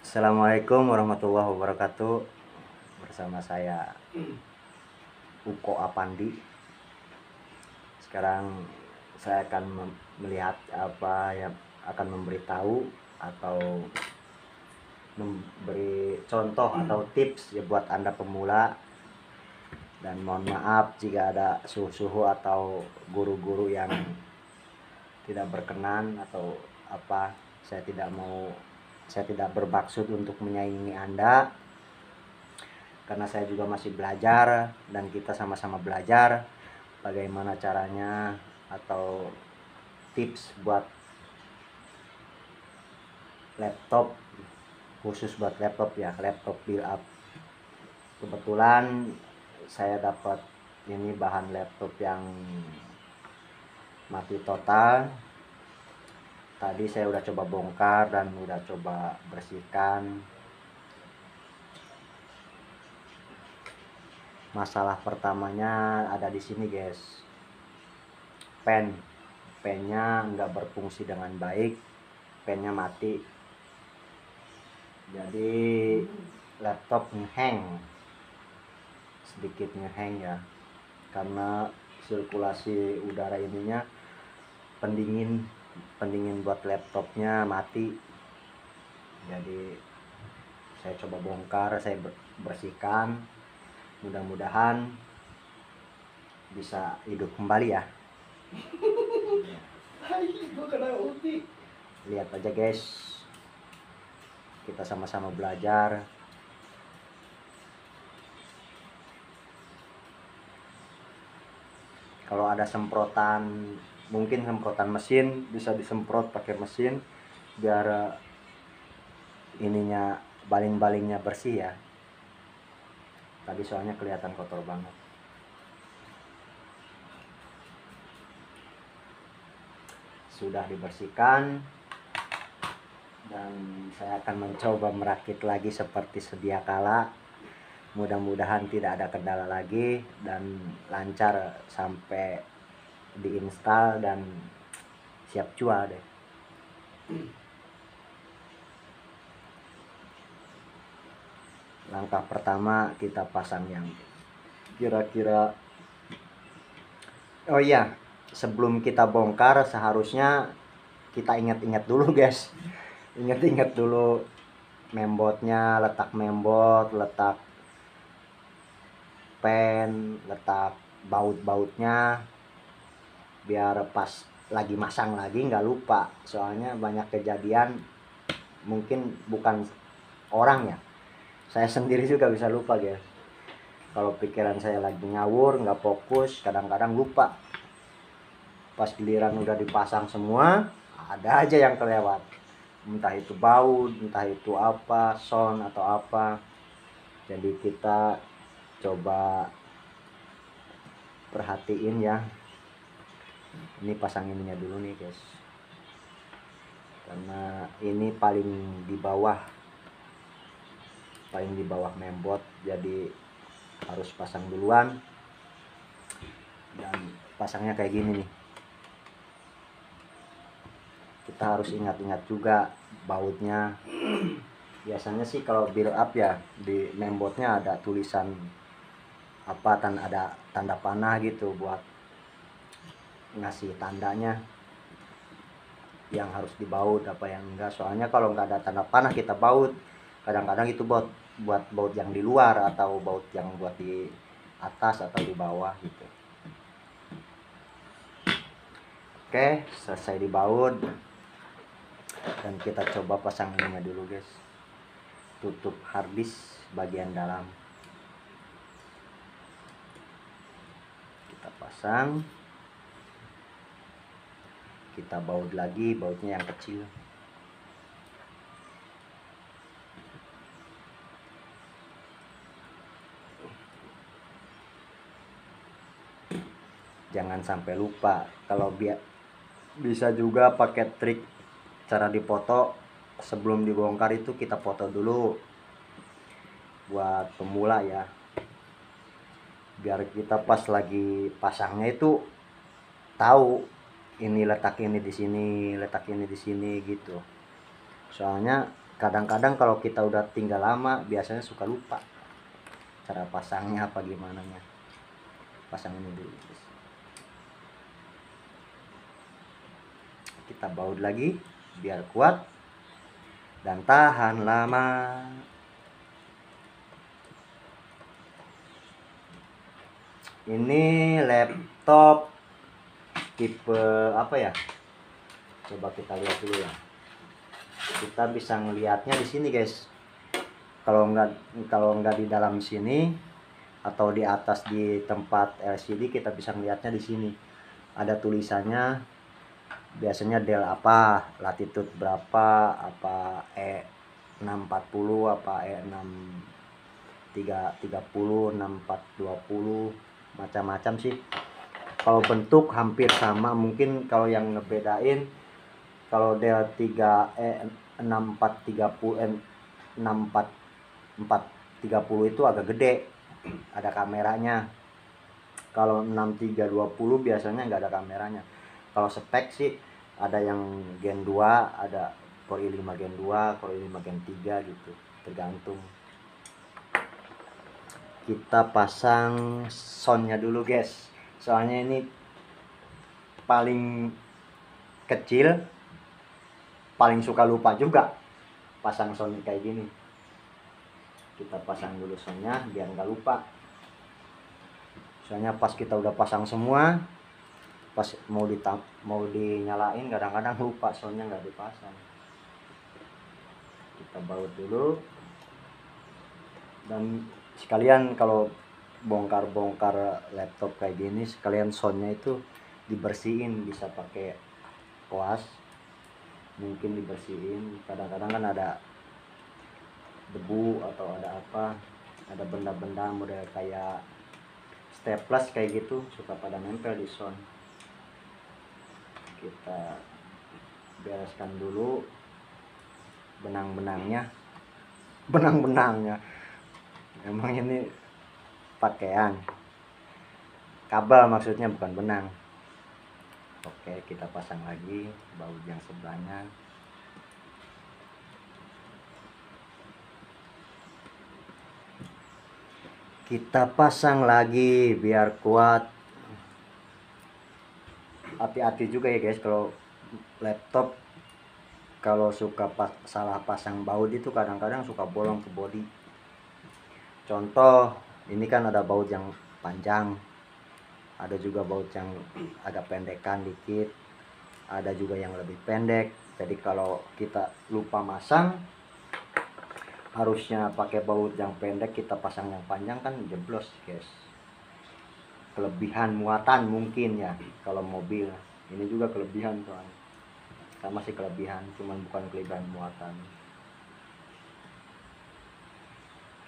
Assalamualaikum warahmatullahi wabarakatuh. Bersama saya Uko Apandi. Sekarang saya akan melihat apa yang akan memberitahu atau memberi contoh atau tips ya buat Anda pemula. Dan mohon maaf jika ada suhu-suhu atau guru-guru yang tidak berkenan atau apa. Saya tidak bermaksud untuk menyaingi Anda, karena saya juga masih belajar dan kita sama-sama belajar bagaimana caranya atau tips buat laptop, khusus buat laptop ya, laptop build up. Kebetulan saya dapat ini bahan laptop yang mati total. Tadi saya udah coba bongkar dan udah coba bersihkan. Masalah pertamanya ada di sini, guys. Pennya nggak berfungsi dengan baik, pennya mati. Jadi laptop ngehang, sedikit ngehang ya, karena sirkulasi udara ininya pendingin buat laptopnya mati. Jadi saya coba bongkar, saya bersihkan, mudah-mudahan bisa hidup kembali ya. Lihat aja, guys, kita sama-sama belajar. Kalau ada semprotan, mungkin semprotan mesin, bisa disemprot pakai mesin biar ininya, baling-balingnya bersih ya. Tadi soalnya kelihatan kotor banget. Sudah dibersihkan dan saya akan mencoba merakit lagi seperti sedia kala. Mudah-mudahan tidak ada kendala lagi dan lancar sampai diinstal dan siap jual deh. Langkah pertama kita pasang yang kira-kira, oh iya, sebelum kita bongkar seharusnya kita ingat-ingat dulu, guys. Ingat-ingat dulu membotnya, letak membot, letak pen, letak baut-bautnya, biar pas lagi masang lagi nggak lupa. Soalnya banyak kejadian, mungkin bukan orang ya, saya sendiri juga bisa lupa, guys. Kalau pikiran saya lagi ngawur, nggak fokus, kadang-kadang lupa. Pas giliran udah dipasang semua, ada aja yang kelewat. Entah itu baut, entah itu apa, sound atau apa. Jadi kita coba perhatiin ya. Ini pasang ininya dulu nih, guys. Karena ini paling di bawah membot, jadi harus pasang duluan. Dan pasangnya kayak gini nih. Kita harus ingat-ingat juga bautnya. Biasanya sih kalau build up ya, di membotnya ada tulisan apa, ada tanda panah gitu buat ngasih tandanya yang harus dibaut apa yang enggak. Soalnya kalau nggak ada tanda panah kita baut, kadang-kadang itu buat baut yang di luar atau baut yang buat di atas atau di bawah gitu. Oke, selesai dibaut dan kita coba pasang ininya dulu, guys. Tutup harddisk bagian dalam kita pasang, kita baut lagi, bautnya yang kecil. Jangan sampai lupa. Kalau bisa juga pakai trik cara dipoto sebelum dibongkar itu, kita foto dulu buat pemula ya, biar kita pas lagi pasangnya itu tahu ini letak ini di sini, letak ini di sini gitu. Soalnya kadang-kadang kalau kita udah tinggal lama biasanya suka lupa cara pasangnya apa gimana nya. Pasang ini dulu guys. Kita baut lagi biar kuat dan tahan lama. Ini laptop tipe apa ya, coba kita lihat dulu ya. Kita bisa ngelihatnya di sini guys. Kalau nggak di dalam sini atau di atas di tempat LCD, kita bisa ngelihatnya di sini. Ada tulisannya, biasanya Dell apa, latitude berapa, apa E640, apa E6330, 6420, macam-macam sih. Kalau bentuk hampir sama, mungkin kalau yang ngebedain kalau Dell 6430 itu agak gede, ada kameranya. Kalau 6320 biasanya nggak ada kameranya. Kalau spek sih ada yang Gen 2, ada Core i5 Gen 2, Core i5 Gen 3 gitu, tergantung. Kita pasang soundnya dulu guys, soalnya ini paling kecil, paling suka lupa juga pasang sound kayak gini. Kita pasang dulu soundnya biar nggak lupa, soalnya pas kita udah pasang semua, pas mau dinyalain kadang-kadang lupa soundnya nggak dipasang. Kita baut dulu, dan sekalian kalau bongkar-bongkar laptop kayak gini, sekalian soundnya itu dibersihin, bisa pakai kuas, mungkin dibersihin. Kadang-kadang kan ada debu atau ada apa, ada benda-benda model kayak staples kayak gitu, suka pada nempel di sound. Kita bereskan dulu benang-benangnya. Emang ini pakaian, kabel maksudnya, bukan benang. Oke, kita pasang lagi baut yang sebelahnya. Kita pasang lagi biar kuat. Hati-hati juga ya guys, kalau laptop kalau suka salah pasang baut itu kadang-kadang suka bolong ke bodi. Contoh, ini kan ada baut yang panjang, ada juga baut yang agak pendekan dikit, ada juga yang lebih pendek. Jadi kalau kita lupa masang, harusnya pakai baut yang pendek, kita pasang yang panjang, kan jeblos guys. Kelebihan muatan mungkin ya, kalau mobil ini juga kelebihan soalnya, sama sih kelebihan, cuman bukan kelebihan muatan.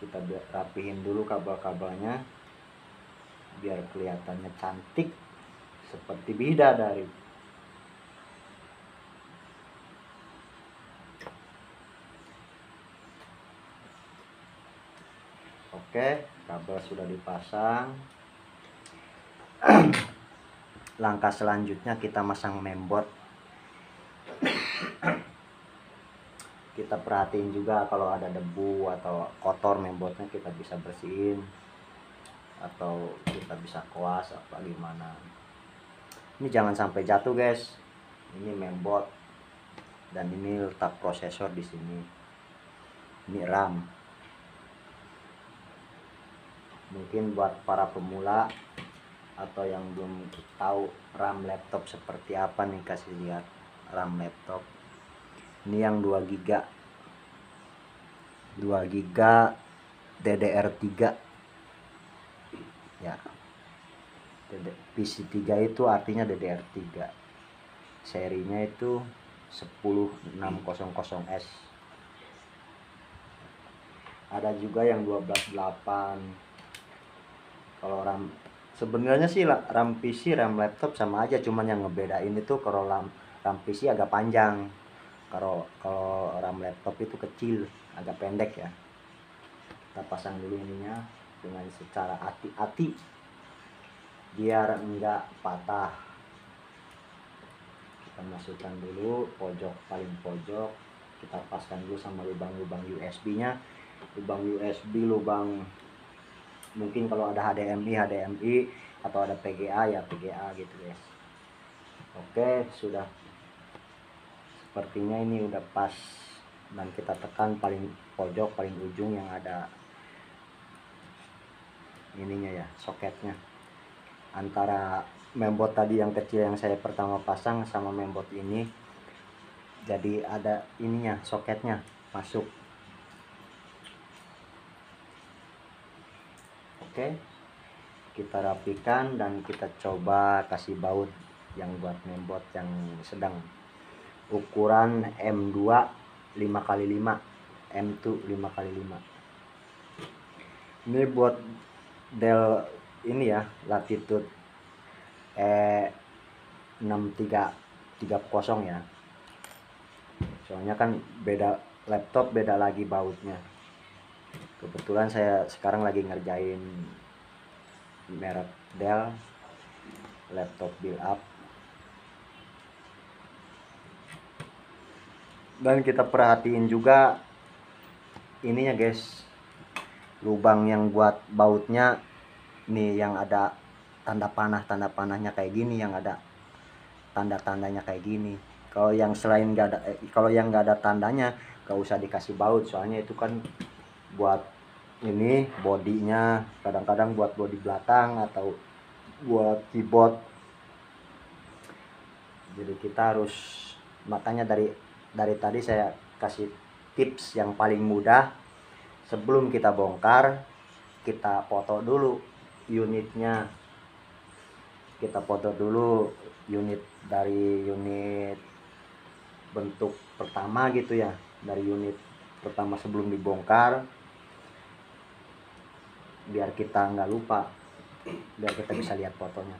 Kita rapihin dulu kabel-kabelnya biar kelihatannya cantik seperti bidadari. Oke, kabel sudah dipasang. Langkah selanjutnya kita masang mainboard. Kita perhatiin juga kalau ada debu atau kotor mainboardnya, kita bisa bersihin atau kita bisa kuas apa gimana. Ini jangan sampai jatuh guys. Ini mainboard dan ini letak prosesor di sini. Ini RAM. Mungkin buat para pemula atau yang belum tahu RAM laptop seperti apa nih, kasih lihat RAM laptop. Ini yang 2 GB DDR3 ya. PC3 itu artinya DDR3, serinya itu 10600S. Ada juga yang 128. Kalau RAM sebenarnya sih RAM PC, RAM laptop sama aja, cuman yang ngebedain itu kalau RAM PC agak panjang, kalau RAM laptop itu kecil, agak pendek ya. Kita pasang dulu ininya dengan secara hati-hati biar enggak patah. Kita masukkan dulu pojok, paling pojok. kita paskan dulu sama lubang-lubang USB nya, lubang USB, lubang mungkin kalau ada HDMI atau ada PGA ya PGA gitu guys. Oke, sudah sepertinya ini udah pas, dan kita tekan paling pojok paling ujung yang ada ininya ya, soketnya, antara mainboard tadi yang kecil yang saya pertama pasang sama mainboard ini, jadi ada ininya, soketnya masuk. Oke, kita rapikan dan kita coba kasih baut yang buat mainboard yang sedang, ukuran M2 5x5, M2 5x5. Ini buat Dell ini ya, Latitude E6330 ya, soalnya kan beda laptop, beda lagi bautnya. Kebetulan saya sekarang lagi ngerjain merek Dell laptop build up, dan kita perhatiin juga ininya guys, lubang yang buat bautnya nih, yang ada tanda panahnya kayak gini, yang ada tanda-tandanya kayak gini. Kalau yang selain nggak ada, kalau yang nggak ada tandanya gak usah dikasih baut, soalnya itu kan buat ini bodinya, kadang-kadang buat bodi belakang atau buat keyboard. Jadi kita harus, makanya dari tadi saya kasih tips yang paling mudah. Sebelum kita bongkar, kita foto dulu unitnya, kita foto dulu unit, dari unit bentuk pertama gitu ya, dari unit pertama sebelum dibongkar, biar kita nggak lupa, biar kita bisa lihat fotonya.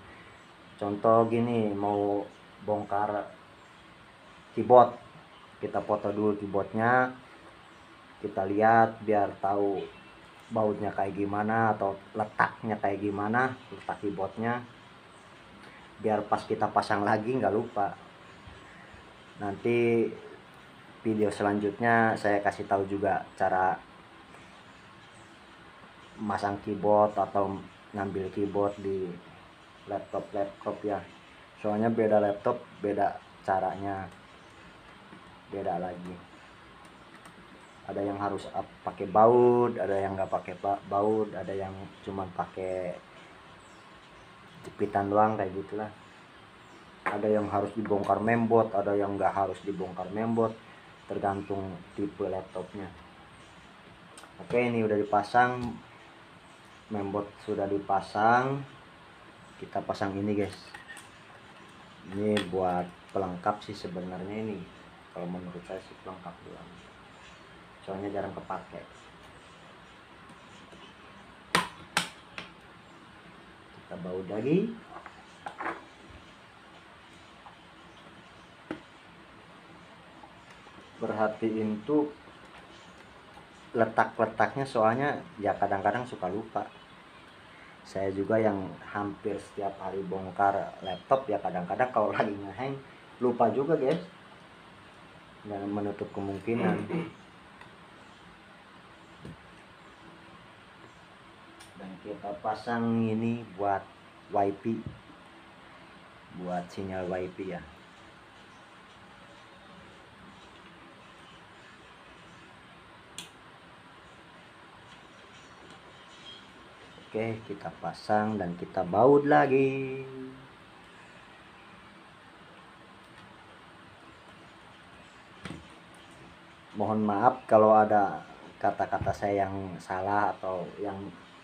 Contoh gini, mau bongkar keyboard, kita foto dulu keyboardnya, kita lihat biar tahu bautnya kayak gimana atau letaknya kayak gimana, letak keyboardnya, biar pas kita pasang lagi nggak lupa. Nanti video selanjutnya saya kasih tahu juga cara masang keyboard atau ngambil keyboard di laptop ya, soalnya beda laptop beda caranya, beda lagi. Ada yang harus pakai baut, ada yang nggak pakai baut, ada yang cuma pakai jepitan doang kayak gitulah. Ada yang harus dibongkar mainboard, ada yang nggak harus dibongkar mainboard, tergantung tipe laptopnya. Oke, ini udah dipasang, mainboard sudah dipasang, kita pasang ini guys. Ini buat pelengkap sih sebenarnya, ini kalau menurut saya sih pelengkap doang, soalnya jarang kepake. Kita baut lagi, perhatiin tuh letak-letaknya, soalnya ya kadang-kadang suka lupa. Saya juga yang hampir setiap hari bongkar laptop ya, kadang-kadang kalau lagi ngehang lupa juga guys, jangan menutup kemungkinan. Dan kita pasang ini buat WiFi, buat sinyal WiFi ya. Oke, kita pasang dan kita baut lagi. Mohon maaf kalau ada kata-kata saya yang salah atau yang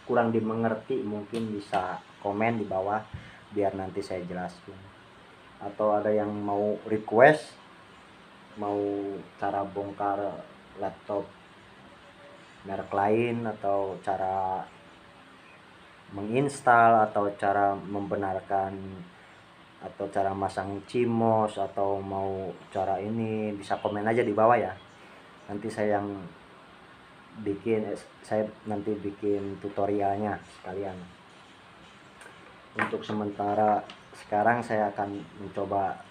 kurang dimengerti, mungkin bisa komen di bawah biar nanti saya jelaskan. Atau ada yang mau request, mau cara bongkar laptop merek lain, atau cara menginstal, atau cara membenarkan, atau cara masang CMOS, atau mau cara ini, bisa komen aja di bawah ya. Nanti saya yang bikin, saya nanti bikin tutorialnya sekalian. Untuk sementara sekarang saya akan mencoba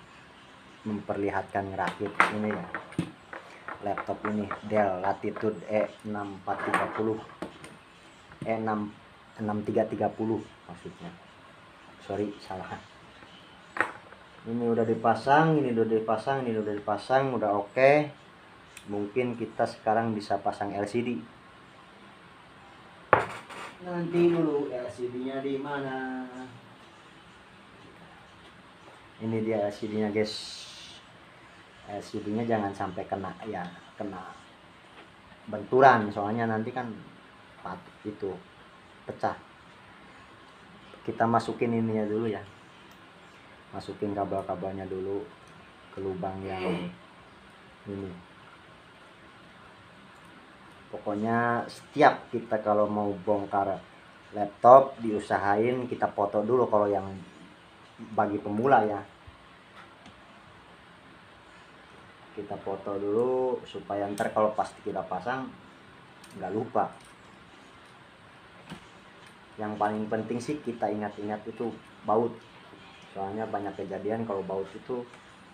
memperlihatkan ngerakit ini ya, laptop ini, Dell Latitude E6430 E6330 maksudnya, sorry salah. Ini udah dipasang, ini udah dipasang, ini udah dipasang, udah oke. Mungkin kita sekarang bisa pasang LCD. Nanti dulu LCD-nya di mana? Ini dia LCD-nya guys. LCD-nya jangan sampai kena benturan, soalnya nanti kan itu pecah. Kita masukin ininya dulu ya. Masukin kabel-kabelnya dulu ke lubang yang ini. Pokoknya setiap kita kalau mau bongkar laptop diusahain kita foto dulu kalau yang bagi pemula ya. Kita foto dulu supaya ntar kalau pasti kita pasang nggak lupa. Yang paling penting sih kita ingat-ingat itu baut. Soalnya banyak kejadian kalau baut itu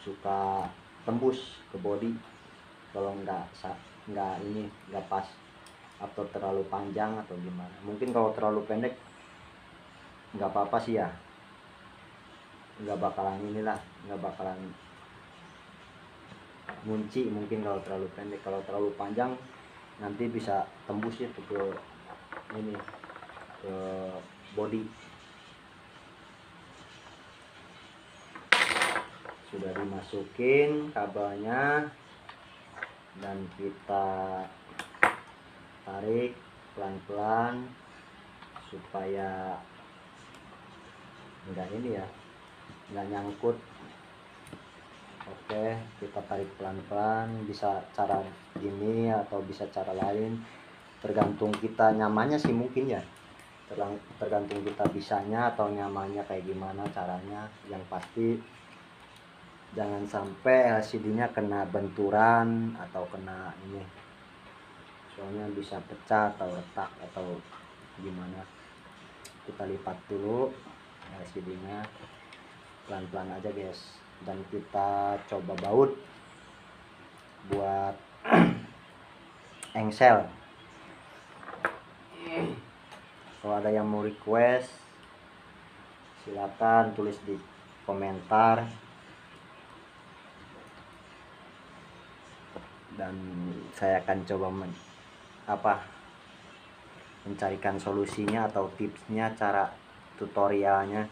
suka tembus ke bodi kalau nggak pas atau terlalu panjang atau gimana. Mungkin kalau terlalu pendek nggak apa-apa sih ya, nggak bakalan ngunci. Mungkin kalau terlalu pendek, kalau terlalu panjang nanti bisa tembus ya ke ini, ke bodi. Sudah dimasukin kabelnya dan kita tarik pelan-pelan supaya enggak nyangkut. Oke, kita tarik pelan-pelan, bisa cara gini atau bisa cara lain, tergantung kita nyamannya sih mungkin ya, tergantung kita bisanya atau nyamannya kayak gimana caranya. Yang pasti jangan sampai LCD-nya kena benturan atau kena ini, soalnya bisa pecah atau retak atau gimana. Kita lipat dulu LCD-nya pelan-pelan aja guys, dan kita coba baut buat engsel. Kalau ada yang mau request silakan tulis di komentar, dan saya akan coba mencarikan solusinya atau tipsnya, cara tutorialnya.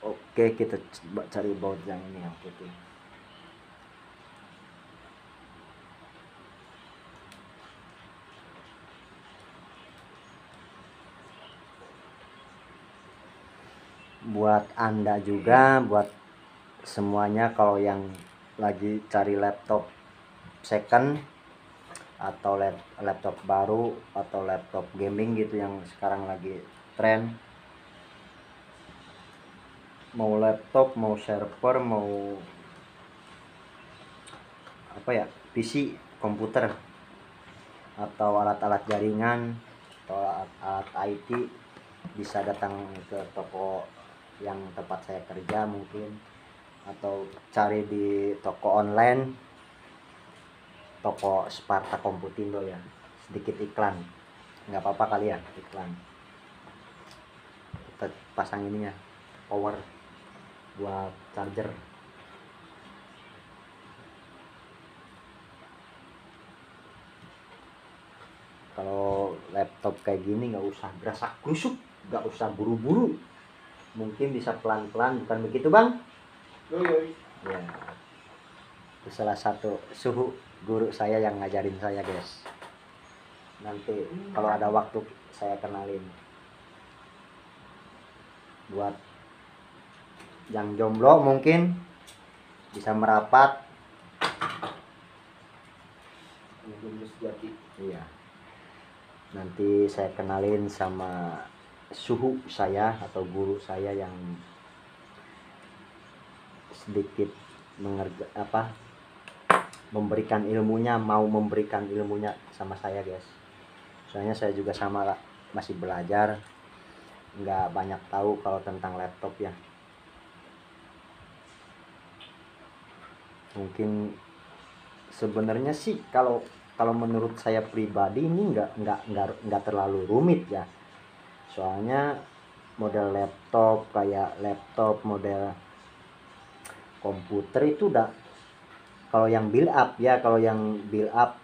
Oke, kita coba cari baut yang ini yang putih. Buat Anda juga, buat semuanya, kalau yang lagi cari laptop second atau laptop baru atau laptop gaming gitu yang sekarang lagi tren, mau laptop, mau server, mau PC, komputer atau alat-alat jaringan atau alat IT, bisa datang ke toko yang tempat saya kerja mungkin, atau cari di toko online, toko Sparta Komputindo ya. Sedikit iklan, nggak apa-apa kali ya iklan. Kita pasang ininya, power buat charger. Kalau laptop kayak gini nggak usah gerasak gerusuk, nggak usah buru-buru, mungkin bisa pelan-pelan, bukan begitu bang? Ya, itu salah satu suhu guru saya yang ngajarin saya guys. Nanti kalau ada waktu saya kenalin. Buat yang jomblo mungkin bisa merapat. Iya. Nanti saya kenalin sama suhu saya atau guru saya yang sedikit memberikan ilmunya, mau memberikan ilmunya sama saya guys. Soalnya saya juga sama lah, masih belajar, nggak banyak tahu kalau tentang laptop ya. Mungkin sebenarnya sih kalau menurut saya pribadi ini nggak terlalu rumit ya. Soalnya model laptop kayak laptop model komputer itu udah, kalau yang build up ya, kalau yang build up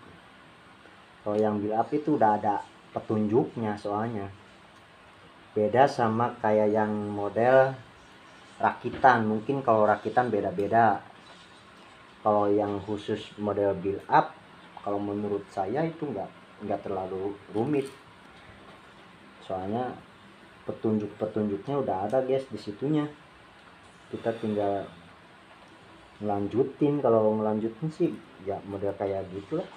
itu udah ada petunjuknya. Soalnya beda sama kayak yang model rakitan. Mungkin kalau rakitan beda-beda. Kalau yang khusus model build up, kalau menurut saya itu nggak terlalu rumit. Soalnya petunjuknya udah ada guys di situnya. Kita tinggal ngelanjutin. Kalau ngelanjutin sih ya model kayak gitu lah.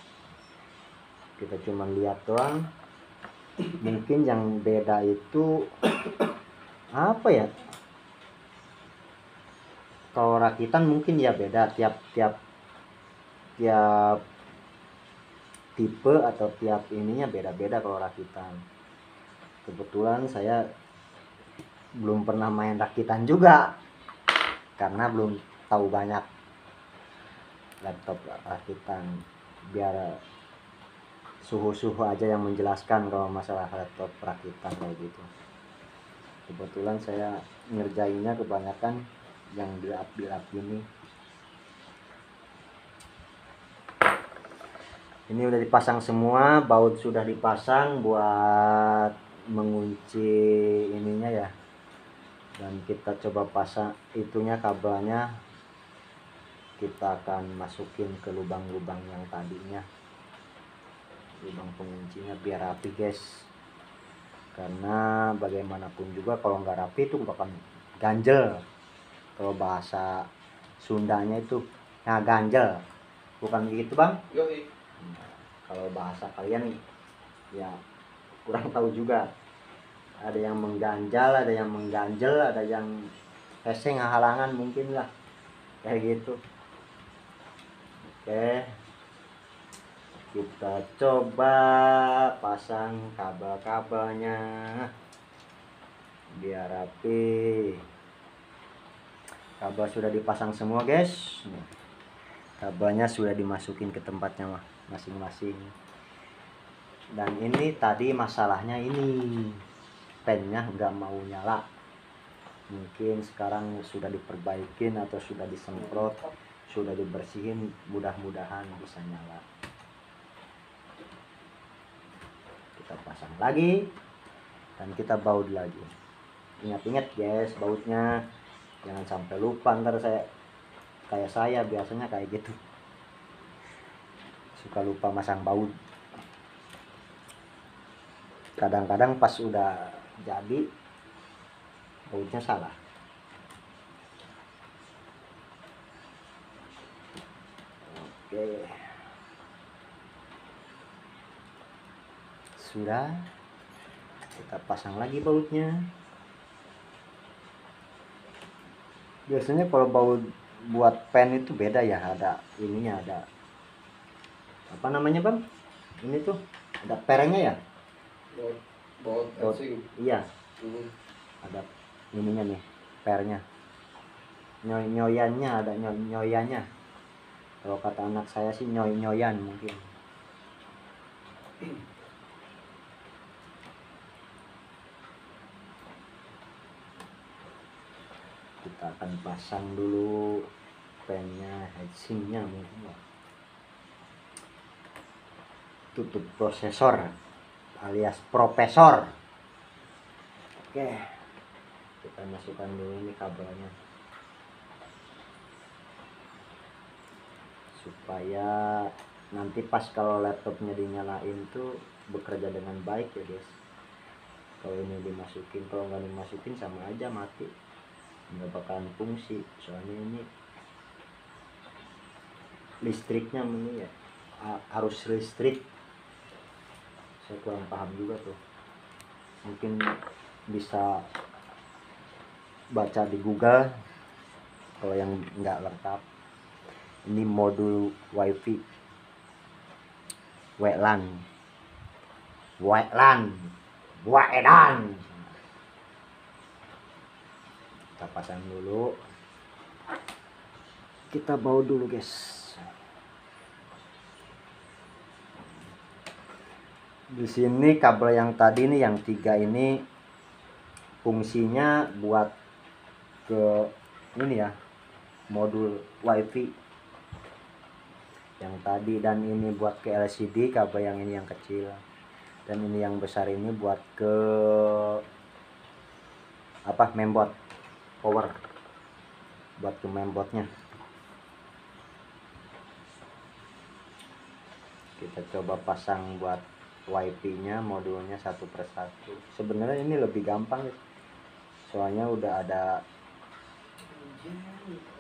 Kita cuma lihat doang. Mungkin yang beda itu apa ya? Kalau rakitan mungkin ya beda tiap tipe atau tiap ininya beda-beda kalau rakitan. Kebetulan saya belum pernah main rakitan juga karena belum tahu banyak laptop rakitan. Biar suhu aja yang menjelaskan kalau masalah laptop rakitan kayak gitu. Kebetulan saya ngerjainnya kebanyakan yang build up ini. Ini udah dipasang semua, baut sudah dipasang buat mengunci ininya ya. Dan kita coba pasang itunya, kabelnya kita akan masukin ke lubang-lubang yang tadinya, lubang penguncinya, biar rapi guys. Karena bagaimanapun juga kalau nggak rapi itu bakal ganjel. Kalau bahasa Sundanya itu ganjel, bukan begitu bang? Kalau bahasa kalian ya kurang tahu juga. Ada yang mengganjal, ada yang mengganjel, ada yang heseng halangan mungkin lah kayak gitu. Oke, kita coba pasang kabel-kabelnya biar rapi. Kabel sudah dipasang semua guys. Kabelnya sudah dimasukin ke tempatnya masing-masing. Dan ini tadi masalahnya ini pennya nggak mau nyala. Mungkin sekarang sudah diperbaikin atau sudah disemprot, sudah dibersihin, mudah-mudahan bisa nyala. Kita pasang lagi dan kita baut lagi. Ingat-ingat guys, bautnya jangan sampai lupa, ntar kayak saya biasanya kayak gitu, suka lupa masang baut. Kadang-kadang pas udah jadi bautnya salah. Oke, sudah, kita pasang lagi bautnya. Biasanya kalau baut buat pen itu beda ya, ada ininya, ada apa namanya bang, ini tuh ada pernya ya, baut iya. Ada ininya nih, pernya, nyoyannya, ada nyoyannya. Kalau kata anak saya sih nyoyan mungkin. Kita akan pasang dulu pennya, heatsinknya mungkin. Tutup prosesor alias profesor. Oke, kita masukkan dulu ini kabelnya supaya nanti pas kalau laptopnya dinyalain tuh bekerja dengan baik ya guys. Kalau ini dimasukin, kalau nggak dimasukin sama aja mati, nggak bakalan fungsi. Soalnya ini listriknya ini ya harus listrik. Saya kurang paham juga tuh, mungkin bisa baca di Google kalau yang nggak lengkap. Ini modul wifi WLAN kita pasang dulu. Kita baut dulu guys. Di sini kabel yang tadi nih, yang 3 ini fungsinya buat ke ini ya, modul wifi yang tadi, dan ini buat ke LCD. Kabel yang ini yang kecil, dan ini yang besar ini buat ke apa, mainboard power, buat ke mainboardnya. Kita coba pasang buat wifi nya, modulnya satu persatu. Sebenarnya ini lebih gampang guys, soalnya udah ada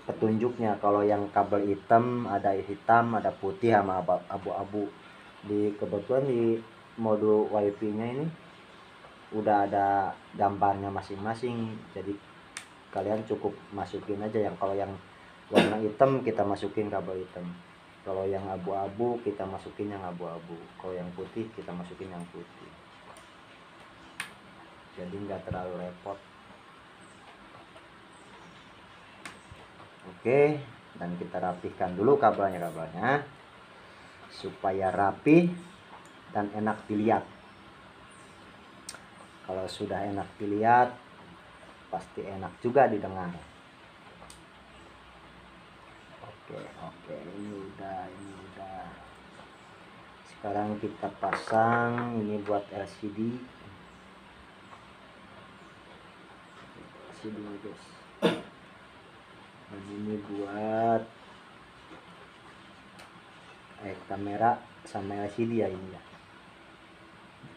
petunjuknya. Kalau yang kabel hitam, ada hitam, ada putih, sama abu-abu. Kebetulan di modul wifi nya ini udah ada gambarnya masing-masing, jadi kalian cukup masukin aja. Yang kalau yang warna hitam kita masukin kabel hitam, kalau yang abu-abu kita masukin yang abu-abu, kalau yang putih kita masukin yang putih, jadi nggak terlalu repot. Oke, dan kita rapihkan dulu kabelnya supaya rapi dan enak dilihat. Kalau sudah enak dilihat, pasti enak juga didengar. Oke, ini udah. Sekarang kita pasang ini buat LCD guys. Dan ini buat kamera sama LCD ya, ini ya.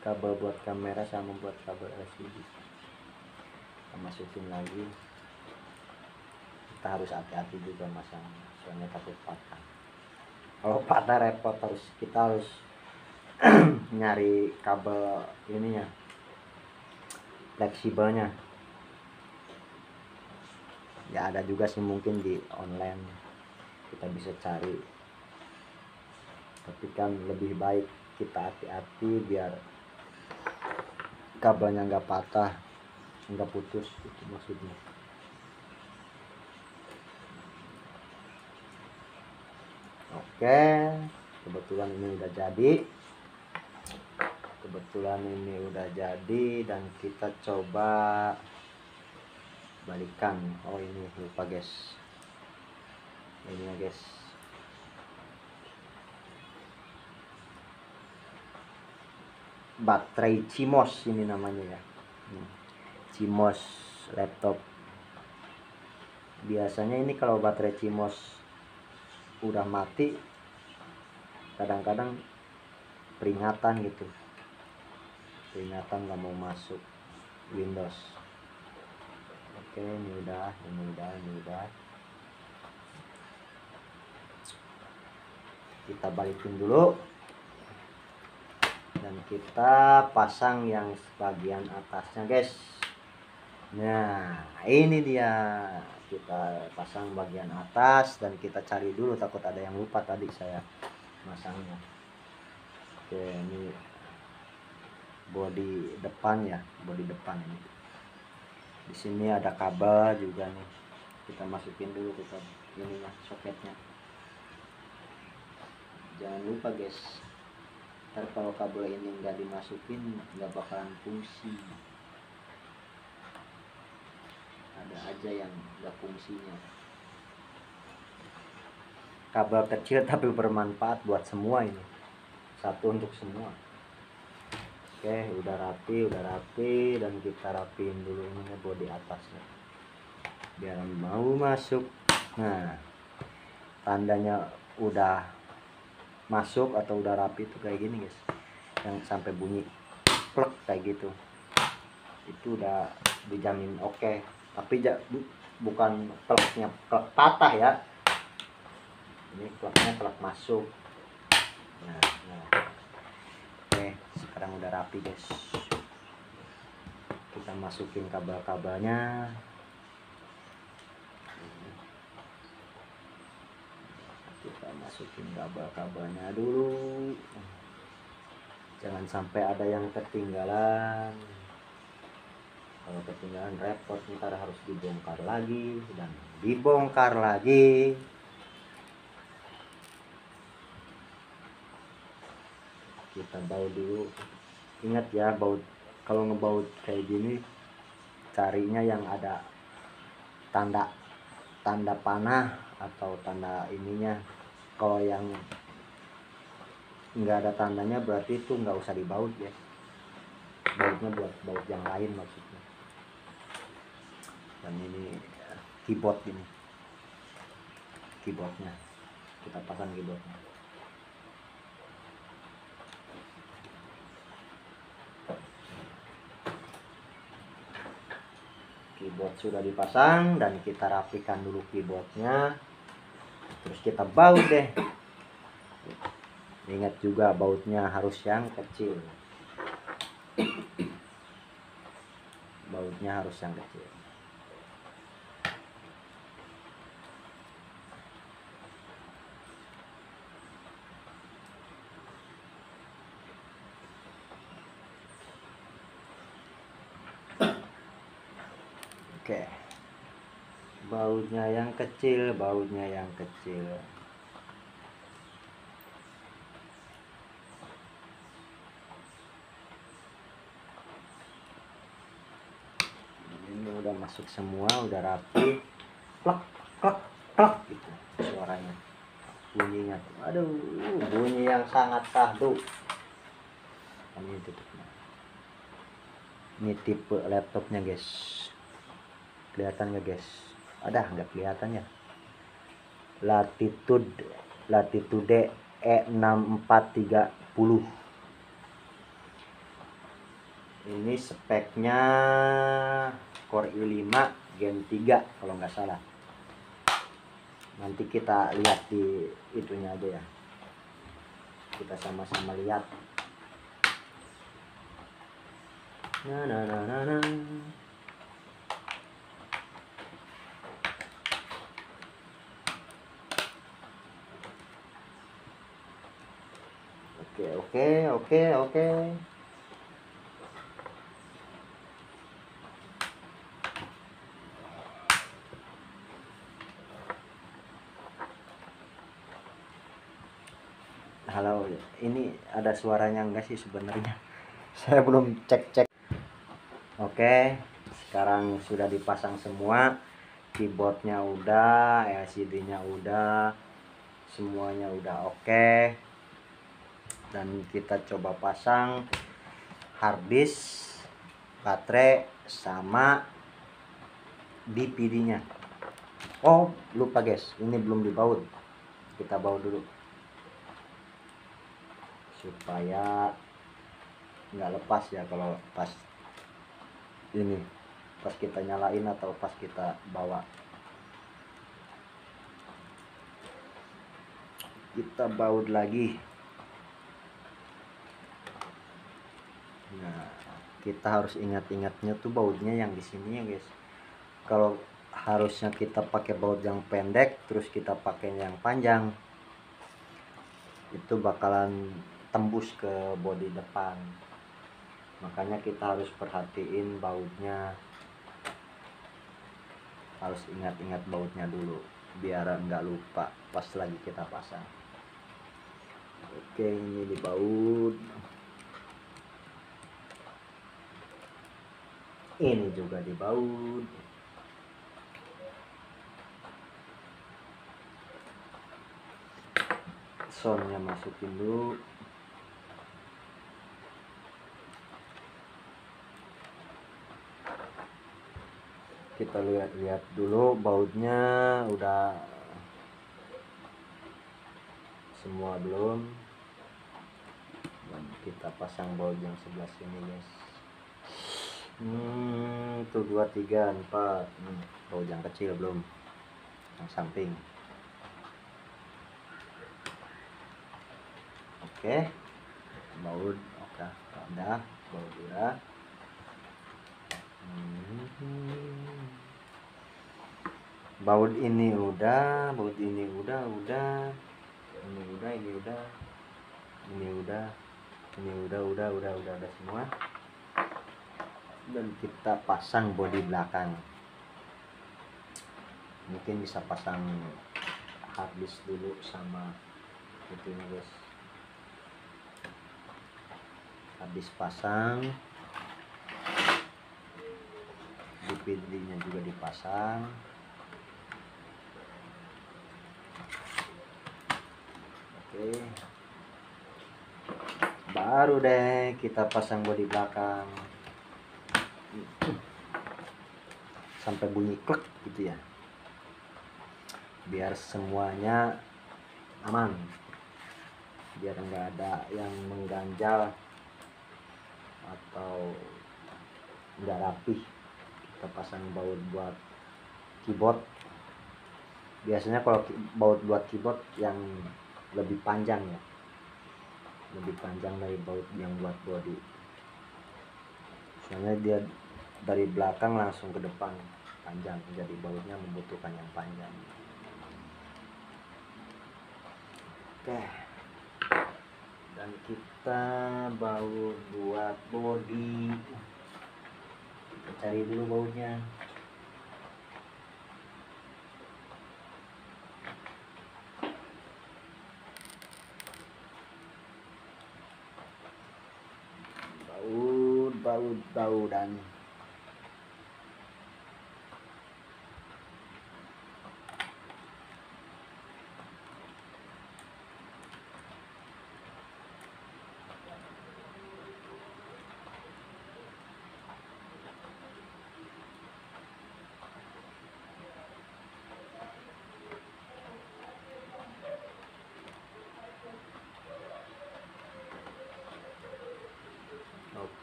Kabel buat kamera sama buat kabel LCD. Kita masukin lagi. Kita harus hati-hati juga masangnya, soalnya takut patah. Kalau patah repot, kita harus nyari kabel ininya, fleksibelnya. Ya ada juga sih mungkin di online kita bisa cari, tapi kan lebih baik kita hati-hati biar kabelnya nggak patah, nggak putus, itu maksudnya. Oke, kebetulan ini udah jadi, dan kita coba balikan. Oh ini lupa guys, ini ya guys, baterai CMOS ini namanya ya, CMOS laptop. Biasanya ini kalau baterai CMOS udah mati, kadang-kadang peringatan gitu, nggak mau masuk Windows. Oke, ini udah. Kita balikin dulu, dan kita pasang yang bagian atasnya guys. Nah ini dia, kita pasang bagian atas, dan kita cari dulu, takut ada yang lupa tadi saya masangnya. Oke, ini bodi depan ya, ini. Di sini ada kabel juga nih, kita masukin dulu ke ini ya, soketnya. Jangan lupa guys, ntar kalau kabel ini nggak dimasukin nggak bakalan fungsi. Ada aja yang nggak fungsinya. Kabel kecil tapi bermanfaat buat semua ini, satu untuk semua. Oke, udah rapi, dan kita rapiin dulu ini bodi atasnya biar mau masuk. Nah, tandanya udah masuk atau udah rapi itu kayak gini guys, yang sampai bunyi plek kayak gitu, itu udah dijamin oke. Tapi bukan pleknya plek patah ya, ini pleknya plek masuk. Nah. Oke, sekarang udah rapi guys, kita masukin kabel-kabelnya. Kita masukin kabel-kabelnya dulu, jangan sampai ada yang ketinggalan. Kalau ketinggalan repot, ntar harus dibongkar lagi dan dibongkar lagi. Kita baut dulu. Ingat ya, baut kalau ngebaut kayak gini carinya yang ada tanda panah atau tanda ininya. Kalau yang nggak ada tandanya berarti itu nggak usah dibaut ya, bautnya buat baut yang lain maksudnya. Dan ini keyboard, ini keyboardnya, kita pasang keyboardnya. Keyboard sudah dipasang dan kita rapikan dulu keyboardnya, terus kita baut deh. Ingat juga bautnya harus yang kecil, bautnya harus yang kecil. Oke, bautnya yang kecil, bautnya yang kecil. Ini udah masuk semua, udah rapi. Klak klak klak gitu suaranya, bunyinya tuh. Aduh, bunyi yang sangat syahdu. Ini tutupnya. Ini tipe laptopnya guys, kelihatan nggak guys? Ada nggak kelihatan ya? Latitude E6430. Ini speknya Core i5 Gen 3 kalau nggak salah. Nanti kita lihat di itunya aja ya, kita sama-sama lihat. Nah. Oke. Halo, ini ada suaranya enggak sih sebenarnya? Saya belum cek. Oke, sekarang sudah dipasang semua, keyboardnya udah, LCD-nya udah, semuanya udah oke. Dan kita coba pasang harddisk, baterai, sama DPD-nya. Oh, lupa guys, ini belum dibaut. Kita baut dulu supaya nggak lepas ya kalau pas ini, pas kita nyalain atau pas kita bawa. Kita baut lagi. Nah, kita harus ingat-ingatnya tuh bautnya yang di sini ya guys. Kalau harusnya kita pakai baut yang pendek terus kita pakai yang panjang, itu bakalan tembus ke bodi depan. Makanya kita harus perhatiin bautnya, harus ingat-ingat bautnya dulu biar nggak lupa pas lagi kita pasang. Oke, ini dibaut, ini juga dibaut. Soundnya masukin dulu. Kita lihat dulu bautnya udah semua belum. Dan kita pasang baut yang sebelah sini guys. Tuh 2, 3, 4. Baut yang kecil belum, yang samping. Oke, baut oke, udah baut udah. Baut ini udah, baut ini udah, ini udah semua. Dan kita pasang bodi belakang. Mungkin bisa pasang harddisk dulu sama itunya guys. habis pasang, DVD-nya juga dipasang. Oke, baru deh kita pasang bodi belakang sampai bunyi klik gitu ya, biar semuanya aman, biar nggak ada yang mengganjal atau nggak rapih. Kita pasang baut buat keyboard. Biasanya kalau baut buat keyboard yang lebih panjang ya, lebih panjang dari baut yang buat body, soalnya dia dari belakang langsung ke depan panjang, jadi bautnya membutuhkan yang panjang. Oke, dan kita baut buat body, kita cari dulu bautnya. Baudan.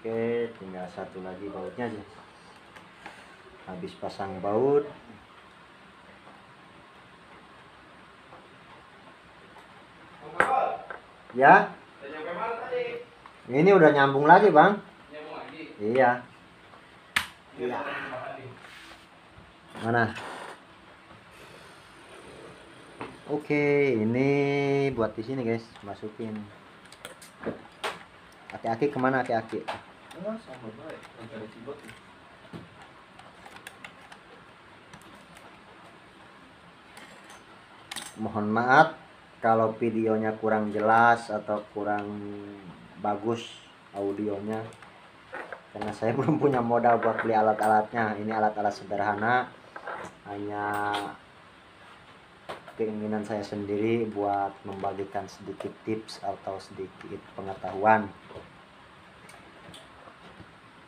Oke, tinggal satu lagi bautnya aja. Habis pasang baut, ya. Ini udah nyambung lagi, Bang. Iya. Iya. Mana? Oke, ini buat di sini, guys. Masukin. Aki-aki kemana aki-aki? Mohon maaf kalau videonya kurang jelas atau kurang bagus audionya, karena saya belum punya modal buat beli alat-alatnya. Ini alat-alat sederhana, hanya keinginan saya sendiri buat membagikan sedikit tips atau sedikit pengetahuan,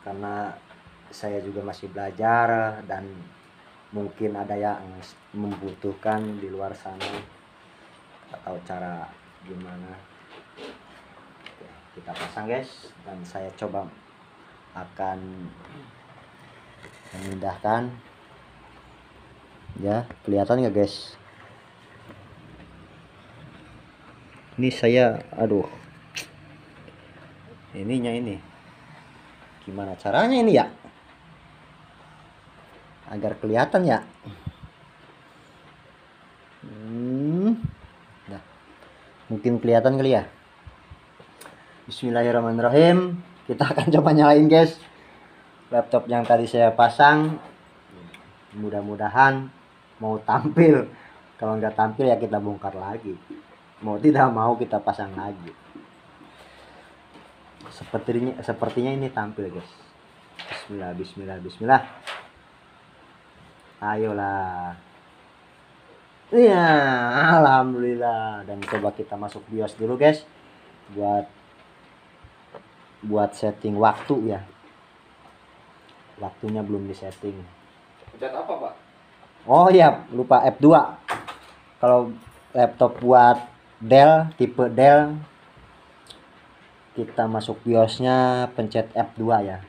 karena saya juga masih belajar dan mungkin ada yang membutuhkan di luar sana atau cara gimana. Oke, kita pasang, guys, dan saya coba akan memindahkan. Ya, kelihatan nggak, guys? Ini saya, aduh, ininya ini gimana caranya ini ya agar kelihatan ya. Nah, mungkin kelihatan kali ya. Bismillahirrahmanirrahim. Kita akan coba nyalain, guys, laptop yang tadi saya pasang. Mudah-mudahan mau tampil. Kalau nggak tampil ya kita bongkar lagi. Mau tidak mau kita pasang lagi. Sepertinya ini tampil, guys. Bismillah. Ayolah. Iya, alhamdulillah. Dan coba kita masuk BIOS dulu, guys, buat setting waktu ya. Waktunya belum disetting. Pencet apa, Pak? Oh iya, lupa F2. Kalau laptop buat Dell, tipe Dell, kita masuk BIOS-nya pencet F2 ya.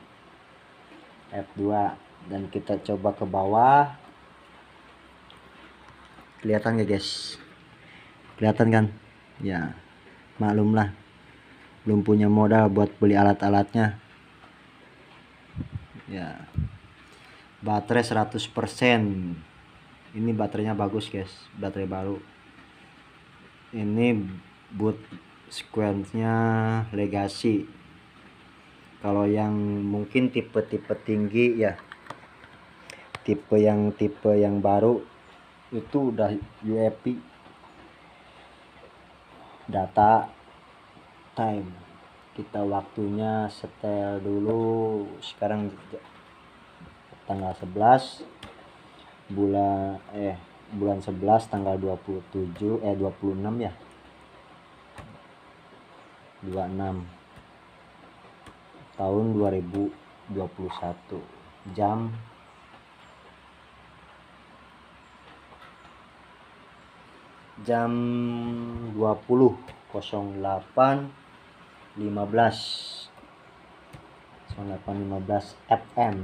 F2, dan kita coba ke bawah. Kelihatan gak, guys? Kelihatan kan? Ya, maklumlah, belum punya modal buat beli alat-alatnya. Ya, baterai 100%. Ini baterainya bagus, guys, baterai baru. Ini boot sequence-nya Legacy. Kalau yang mungkin tipe-tipe tinggi ya, tipe yang baru itu udah UEFI, data time. kita waktunya setel dulu. Sekarang tanggal 11 bulan 11 tanggal 26 ya, 26 tahun 2021, jam 20.08.15 FM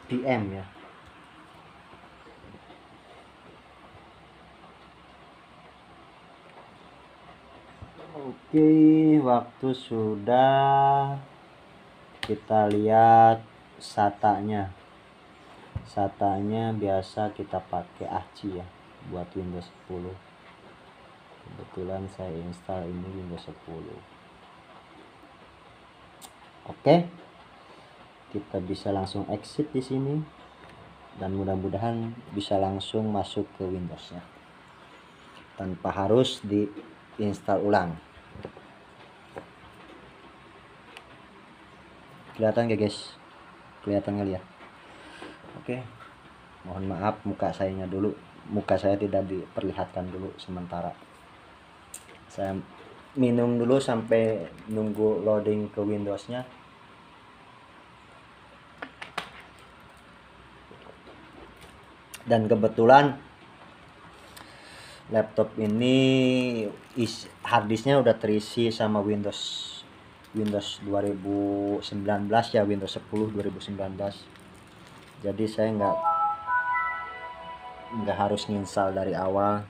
PM ya. Oke, waktu sudah. Kita lihat SATA-nya. SATA-nya biasa kita pakai ACI ya buat Windows 10. Kebetulan saya install ini Windows 10. Oke. Kita bisa langsung exit di sini dan mudah-mudahan bisa langsung masuk ke Windows-nya tanpa harus diinstal ulang. Kelihatan gak guys? Kelihatan kali ya? Oke. Mohon maaf muka saya tidak diperlihatkan dulu sementara. Saya minum dulu sampai nunggu loading ke Windows-nya. Dan kebetulan laptop ini harddisknya udah terisi sama Windows 2019 ya, Windows 10 2019. Jadi saya nggak harus nginstal dari awal.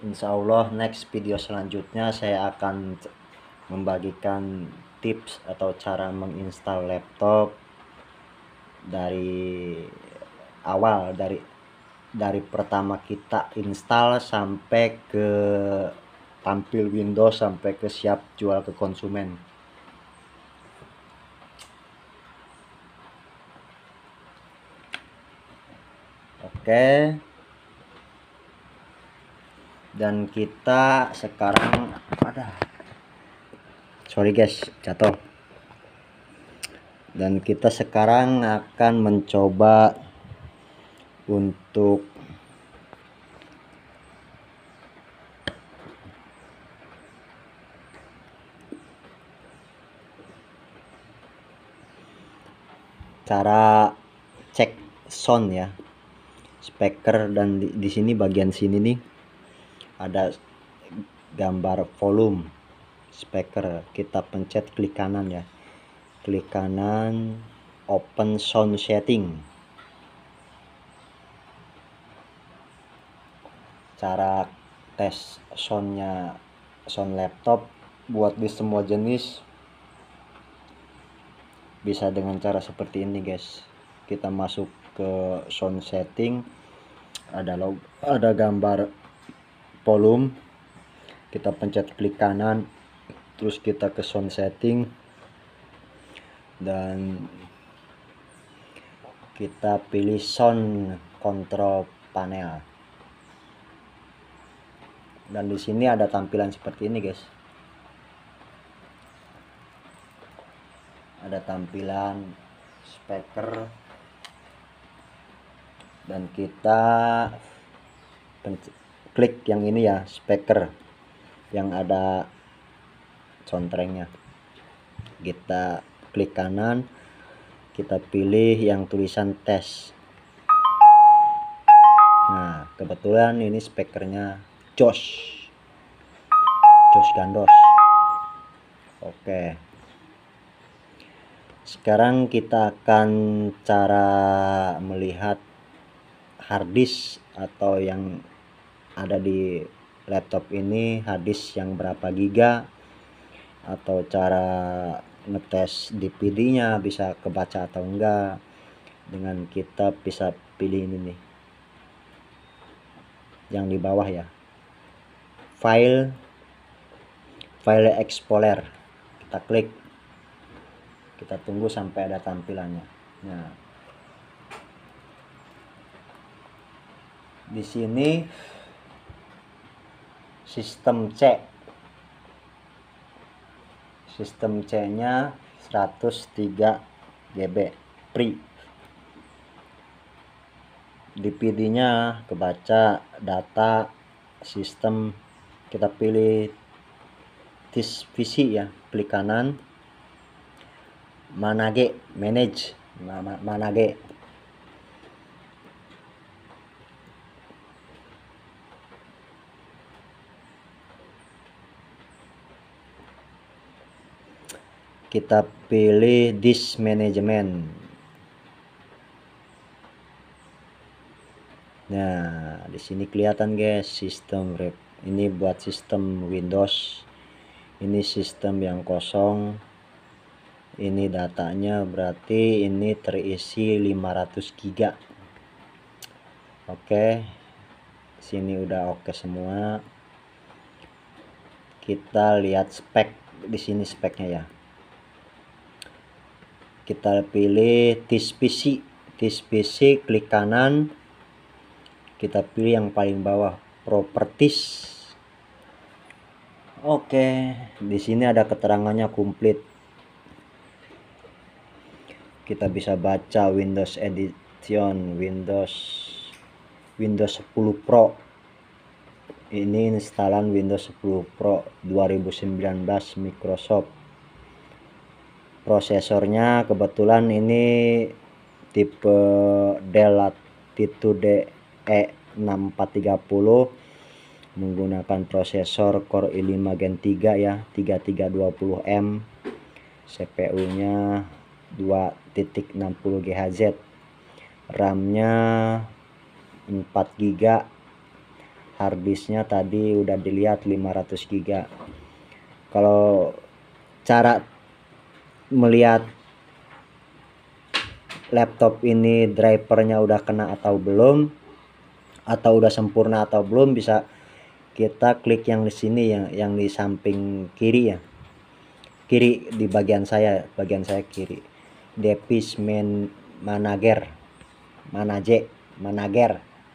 Insya Allah next video selanjutnya saya akan membagikan tips atau cara menginstal laptop dari awal, dari pertama kita install sampai ke tampil Windows, sampai ke siap jual ke konsumen. Oke. Dan kita sekarang sorry guys, jatuh. Dan kita sekarang akan mencoba untuk cara cek sound ya, speaker. Dan di sini bagian sini nih ada gambar volume speaker. Kita pencet klik kanan ya, klik kanan, open sound setting. Cara tes soundnya, sound laptop buat di semua jenis bisa dengan cara seperti ini guys. Kita masuk ke sound setting, ada gambar volume, kita pencet klik kanan, terus kita ke sound setting dan kita pilih sound control panel. Dan di sini ada tampilan seperti ini guys, ada tampilan speaker, dan kita klik yang ini ya, speaker yang ada soundtracknya. Kita klik kanan, kita pilih yang tulisan tes. Nah kebetulan ini speakernya Josh Gandos. Oke, sekarang kita akan cara melihat harddisk atau yang ada di laptop ini, harddisk yang berapa giga, atau cara ngetes DPD-nya bisa kebaca atau enggak. Dengan kita bisa pilih ini nih, yang di bawah ya, file explorer. Kita klik, kita tunggu sampai ada tampilannya. Nah Di sini sistem C. Sistem C-nya 103 GB free. DPD-nya kebaca, data, sistem, kita pilih TIS-VC ya, klik kanan, manage, manage. Kita pilih disk management. Nah, di sini kelihatan guys, sistem rep. Ini buat sistem Windows. Ini sistem yang kosong. Ini datanya berarti ini terisi 500 GB. Oke. Sini udah oke semua. Kita lihat spek di sini, speknya ya. Kita pilih TIS-PC. TIS-PC, klik kanan. Kita pilih yang paling bawah, properties. Oke, di sini ada keterangannya komplit. Kita bisa baca Windows Edition, Windows 10 Pro. Ini instalan Windows 10 Pro 2019 Microsoft. Prosesornya kebetulan ini tipe Dell Latitude E6430 menggunakan prosesor Core i5 Gen 3 ya, 3320M. CPU-nya 2.60 GHz. RAM-nya 4 GB. Harddisknya tadi udah dilihat 500 GB. Kalau cara melihat laptop ini drivernya udah kena atau belum, atau udah sempurna atau belum, bisa kita klik yang di sini ya, yang di samping kiri ya, kiri di bagian saya kiri, Device Manager,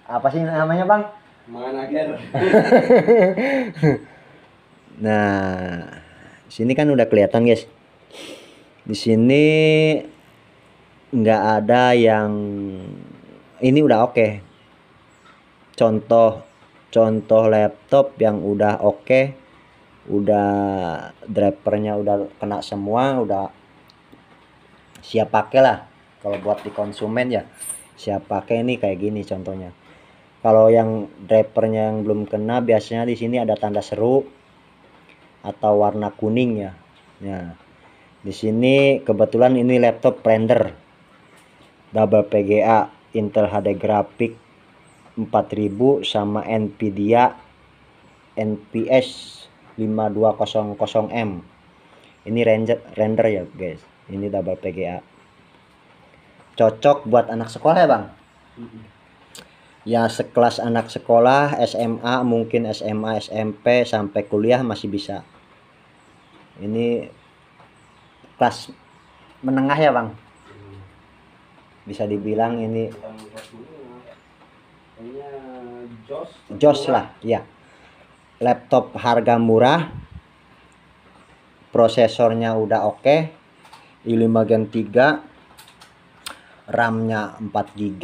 apa sih namanya bang? Manager. Nah, sini kan udah kelihatan guys. Di sini nggak ada yang ini udah oke. Contoh laptop yang udah oke, udah drivernya udah kena semua, udah siap pakai lah. Kalau buat di konsumen ya siap pakai, ini kayak gini contohnya. Kalau yang drivernya yang belum kena, biasanya di sini ada tanda seru atau warna kuning ya. Nah, di sini kebetulan ini laptop render double PGA Intel HD Graphic 4000 sama Nvidia NPS 5200M. Ini render ya guys. Ini double PGA. Cocok buat anak sekolah ya bang? Ya sekelas anak sekolah SMA, mungkin SMA, SMP sampai kuliah masih bisa. Ini kelas menengah ya bang, bisa dibilang ini jos lah ya. Laptop harga murah, prosesornya udah oke, i5 Gen 3, RAM-nya 4 GB,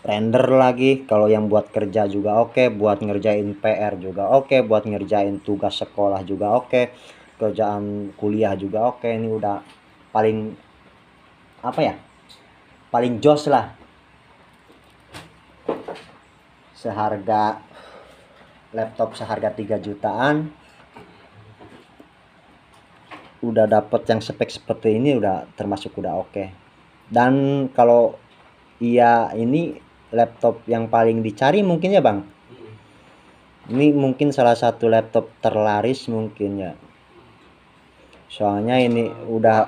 render lagi. Kalau yang buat kerja juga oke, buat ngerjain PR juga oke, buat ngerjain tugas sekolah juga oke, kerjaan kuliah juga oke. Ini udah paling apa ya, paling jos lah. Seharga laptop seharga 3 jutaan udah dapet yang spek seperti ini, udah termasuk udah oke. Dan kalau iya, ini laptop yang paling dicari mungkin ya bang. Ini mungkin salah satu laptop terlaris mungkin ya. Soalnya ini udah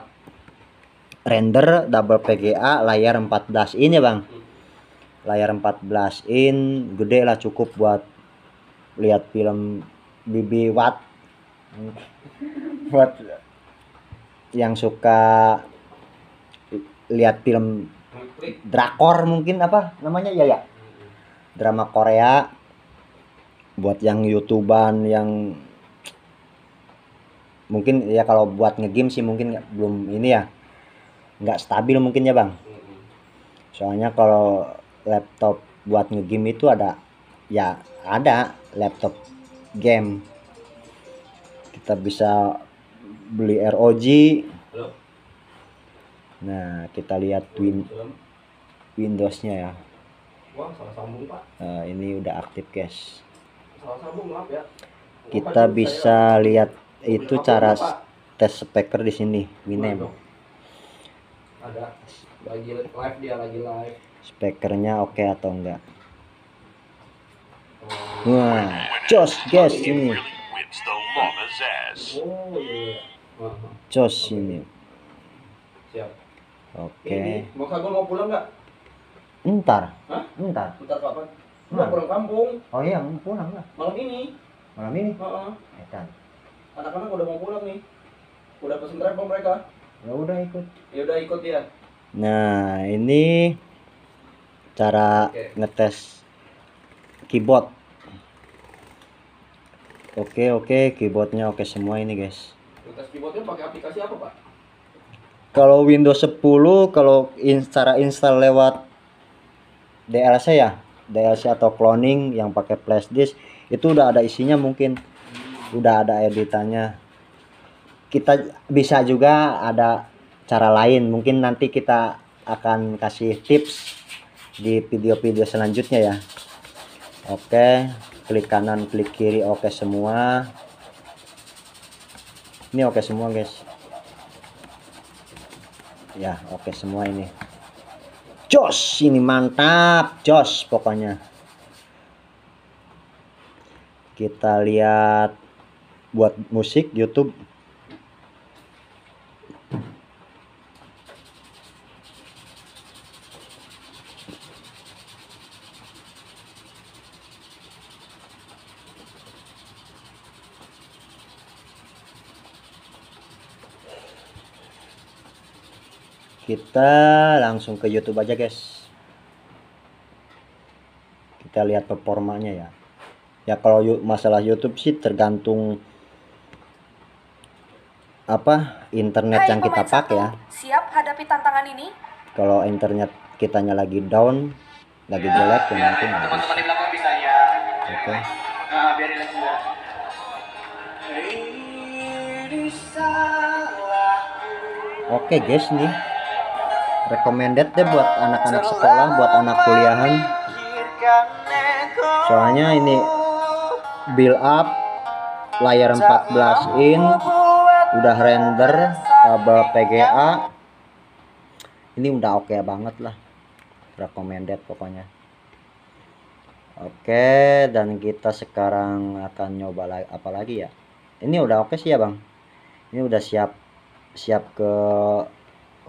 render double PGA, layar 14 in ya bang. Layar 14 in, gede lah, cukup buat lihat film BB Watt. Buat yang suka lihat film drakor mungkin, apa namanya ya, drama Korea. Buat yang YouTuber yang mungkin ya, kalau buat ngegame sih mungkin belum ini ya, nggak stabil mungkin ya bang. Soalnya kalau laptop buat ngegame itu ada laptop game, kita bisa beli ROG. Nah kita lihat Windowsnya ya. Salah sambung pak. Ini udah aktif guys. Salah sambung, maaf ya. Kita bisa lihat itu cara tes speaker di sini, Winamp. Ada lagi live, dia lagi live. Speakernya oke atau enggak? Wah, jos guys ini. Jos ini. Siap. Oke. Mau pulang nggak? Entar. Hah? Entar. Bentar kapan? Mau pulang kampung. Oh iya, mau pulang lah. Malam ini. Malam ini? Edan. Anak-anak udah mau pulang nih. Udah pesen travel mereka. Ya udah ikut. Ya udah ikut ya. Nah, ini cara ngetes keyboard. Oke, keyboardnya oke semua ini guys. Ngetes keyboardnya pakai aplikasi apa pak? Kalau Windows 10, kalau cara install lewat DLC ya, DLC atau cloning yang pakai flash disk, itu udah ada isinya, mungkin udah ada editannya. Kita bisa juga ada cara lain, mungkin nanti kita akan kasih tips di video-video selanjutnya ya. Oke, klik kanan klik kiri oke semua. Ini oke semua guys ya, oke semua ini. Jos, ini mantap, jos pokoknya. Kita lihat buat musik YouTube. Kita langsung ke YouTube aja guys. Kita lihat performanya ya. Ya kalau masalah YouTube sih tergantung apa internet yang kita pakai ya. Siap hadapi tantangan ini? Kalau internet kitanya lagi down, lagi jelek ya mungkin teman-teman di belakang bisa ya. Oke. Nah, biarin aja semua. Oke guys, nih recommended deh buat anak-anak sekolah, buat anak kuliahan. Soalnya ini build up layar 14 in, udah render, kabel PGA. Ini udah oke banget lah, recommended pokoknya. Oke, dan kita sekarang akan nyoba apa lagi ya. Ini udah oke sih ya bang. Ini udah siap ke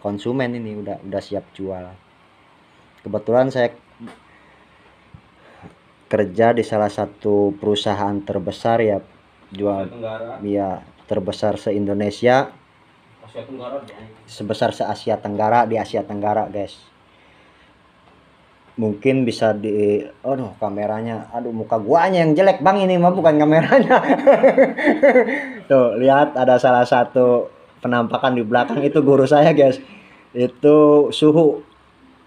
konsumen, ini udah siap jual. Kebetulan saya kerja di salah satu perusahaan terbesar ya, jual ya, terbesar se-Indonesia, Asia Tenggara, sebesar se-Asia Tenggara, di Asia Tenggara guys. Mungkin bisa di, aduh kameranya, aduh muka guanya yang jelek bang, ini mah bukan kameranya. Tuh lihat, ada salah satu penampakan di belakang, itu guru saya guys, itu Suhu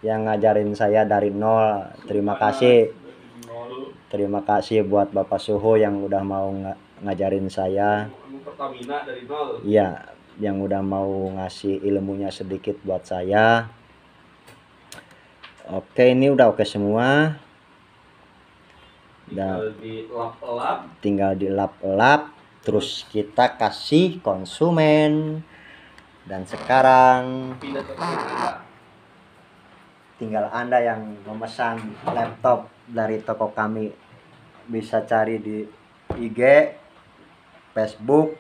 yang ngajarin saya dari nol. Terima kasih buat Bapak Suhu yang udah mau ngajarin saya. Pertamina dari nol. Iya, yang udah mau ngasih ilmunya sedikit buat saya. Oke, ini udah oke semua. Tinggal dilap-lap, terus kita kasih konsumen. Dan sekarang tinggal Anda yang memesan laptop dari toko kami, bisa cari di IG, Facebook,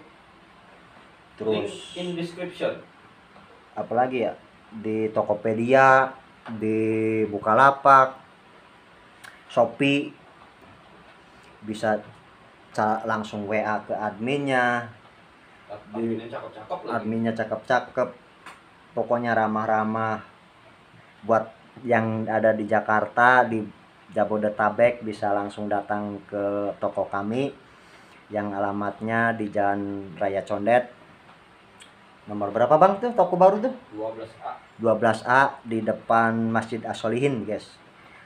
terus in description. Apalagi ya, di Tokopedia, di Bukalapak, Shopee, bisa langsung WA ke adminnya. Adminnya cakep-cakep, pokoknya ramah-ramah. Buat yang ada di Jakarta, di Jabodetabek bisa langsung datang ke toko kami yang alamatnya di Jalan Raya Condet. Nomor berapa bang tuh toko baru tuh? 12A. 12A di depan Masjid As-Solihin guys.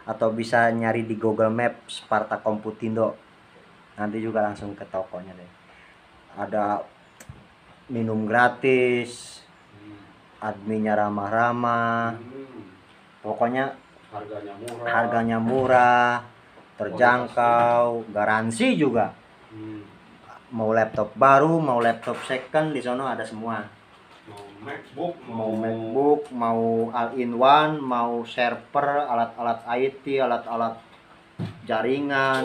Atau bisa nyari di Google Maps Sparta Komputindo. Nanti juga langsung ke tokonya deh. Ada minum gratis, adminnya ramah-ramah. Pokoknya harganya murah, terjangkau, garansi juga. Mau laptop baru, mau laptop second, di sono ada semua. Mau MacBook, mau all-in-one, mau server, alat-alat IT, alat-alat jaringan,